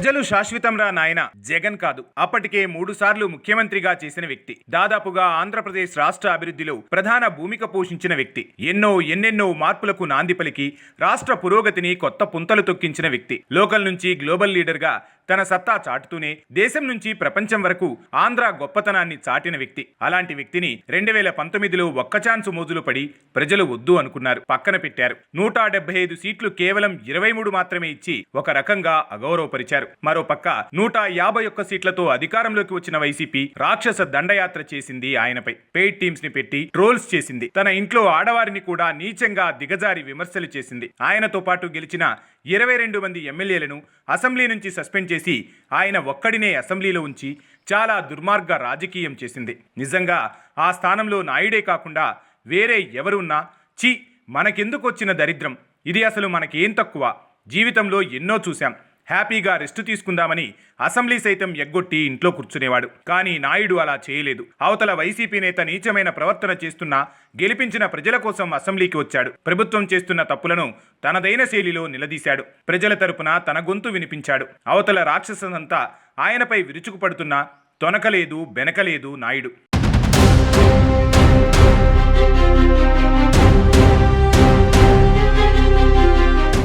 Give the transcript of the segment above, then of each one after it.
ప్రజలు శాశ్వతంరా నాయన జగన్ కాదు. అప్పటికే 3 సార్లు ముఖ్యమంత్రిగా చేసిన వ్యక్తి, దాదాపుగా ఆంధ్రప్రదేశ్ రాష్ట్ర అభివృద్ధిలో ప్రధాన భూమిక పోషించిన వ్యక్తి, ఎన్నెన్నో మార్పులకు నాంది పలికి రాష్ట్ర పురోగతిని కొత్త పుంతలు తొక్కించిన వ్యక్తి, లోకల్ నుంచి గ్లోబల్ లీడర్ గా తన సత్తా చాటుతూనే దేశం నుంచి ప్రపంచం వరకు ఆంధ్ర గొప్పతనాన్ని చాటిన వ్యక్తి. అలాంటి వ్యక్తిని 2019లో ఒక్క ఛాన్స్ మోజులు పడి ప్రజలు వద్దు అనుకున్నారు, పక్కన పెట్టారు. 175 సీట్లు కేవలం 23 మాత్రమే ఇచ్చి ఒక రకంగా అగౌరవపరిచారు. మరోపక్క 151 సీట్లతో అధికారంలోకి వచ్చిన వైసీపీ రాక్షస దండయాత్ర చేసింది ఆయనపై. పెయిడ్ టీమ్స్ ని పెట్టి ట్రోల్స్ చేసింది. తన ఇంట్లో ఆడవారిని కూడా నీచంగా దిగజారి విమర్శలు చేసింది. ఆయనతో పాటు గెలిచిన 22 మంది ఎమ్మెల్యేలను అసెంబ్లీ నుంచి సస్పెండ్ చేసి ఆయన ఒక్కడినే అసెంబ్లీలో ఉంచి చాలా దుర్మార్గ రాజకీయం చేసింది. నిజంగా ఆ స్థానంలో నాయుడే కాకుండా వేరే ఎవరున్నా చి మనకెందుకు వచ్చిన దరిద్రం, ఇది అసలు మనకేం తక్కువ, జీవితంలో ఎన్నో చూశాం, హ్యాపీగా రెస్ట్ తీసుకుందామని అసెంబ్లీ సైతం ఎగ్గొట్టి ఇంట్లో కూర్చునేవాడు. కానీ నాయుడు అలా చేయలేదు. అవతల వైసీపీ నేత నీచమైన ప్రవర్తన చేస్తున్నా గెలిపించిన ప్రజల కోసం అసెంబ్లీకి వచ్చాడు. ప్రభుత్వం చేస్తున్న తప్పులను తనదైన శైలిలో నిలదీశాడు. ప్రజల తరపున తన గొంతు వినిపించాడు. అవతల రాక్షసంతా ఆయనపై విరుచుకుపడుతున్నా తొనకలేదు, బెనకలేదు నాయుడు.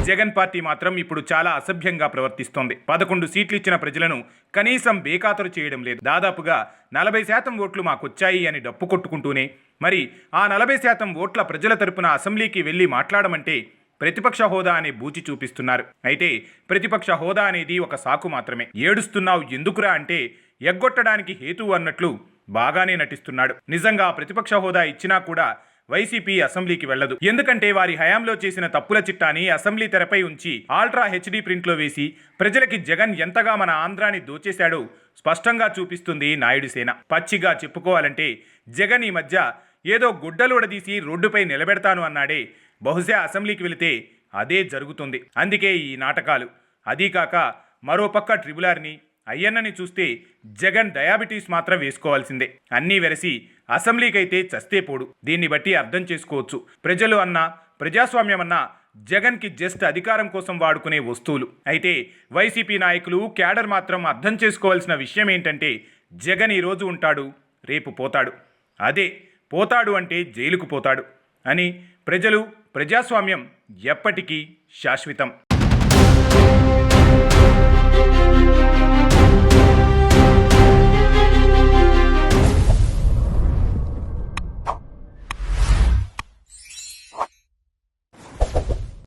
జగన్ పార్టీ మాత్రం ఇప్పుడు చాలా అసభ్యంగా ప్రవర్తిస్తోంది. 11 సీట్లు ఇచ్చిన ప్రజలను కనీసం బేఖాతరు చేయడం లేదు. దాదాపుగా 40% ఓట్లు మాకొచ్చాయి అని డప్పు కొట్టుకుంటూనే మరి ఆ 40% ఓట్ల ప్రజల తరపున అసెంబ్లీకి వెళ్లి మాట్లాడమంటే ప్రతిపక్ష హోదా అనే బూచి చూపిస్తున్నారు. అయితే ప్రతిపక్ష హోదా అనేది ఒక సాకు మాత్రమే. ఏడుస్తున్నావు ఎందుకురా అంటే ఎగ్గొట్టడానికి హేతువు అన్నట్లు బాగానే నటిస్తున్నాడు. నిజంగా ప్రతిపక్ష హోదా ఇచ్చినా కూడా వైసీపీ అసెంబ్లీకి వెళ్లదు. ఎందుకంటే వారి హయాంలో చేసిన తప్పుల చిట్టాని అసెంబ్లీ తెరపై ఉంచి అల్ట్రా హెచ్డి ప్రింట్లో వేసి ప్రజలకి జగన్ ఎంతగా మన ఆంధ్రాని దోచేశాడో స్పష్టంగా చూపిస్తుంది నాయుడు సేన. పచ్చిగా చెప్పుకోవాలంటే జగన్ ఈ మధ్య ఏదో గుడ్డలుడదీసి రోడ్డుపై నిలబెడతాను అన్నాడే, బహుశా అసెంబ్లీకి వెళితే అదే జరుగుతుంది. అందుకే ఈ నాటకాలు. అదీకాక మరోపక్క ట్రిబులార్ని అయ్యన్నని చూస్తే జగన్ డయాబెటీస్ మాత్రం వేసుకోవాల్సిందే. అన్నీ వెరసి అసెంబ్లీకైతే చస్తే పోడు. దీన్ని బట్టి అర్థం చేసుకోవచ్చు, ప్రజలు అన్నా ప్రజాస్వామ్యం అన్నా జగన్కి జస్ట్ అధికారం కోసం వాడుకునే వస్తువులు. అయితే వైసీపీ నాయకులు క్యాడర్ మాత్రం అర్థం చేసుకోవాల్సిన విషయం ఏంటంటే జగన్ ఈరోజు ఉంటాడు, రేపు పోతాడు. అదే పోతాడు అంటే జైలుకు పోతాడు అని. ప్రజలు ప్రజాస్వామ్యం ఎప్పటికీ శాశ్వతం.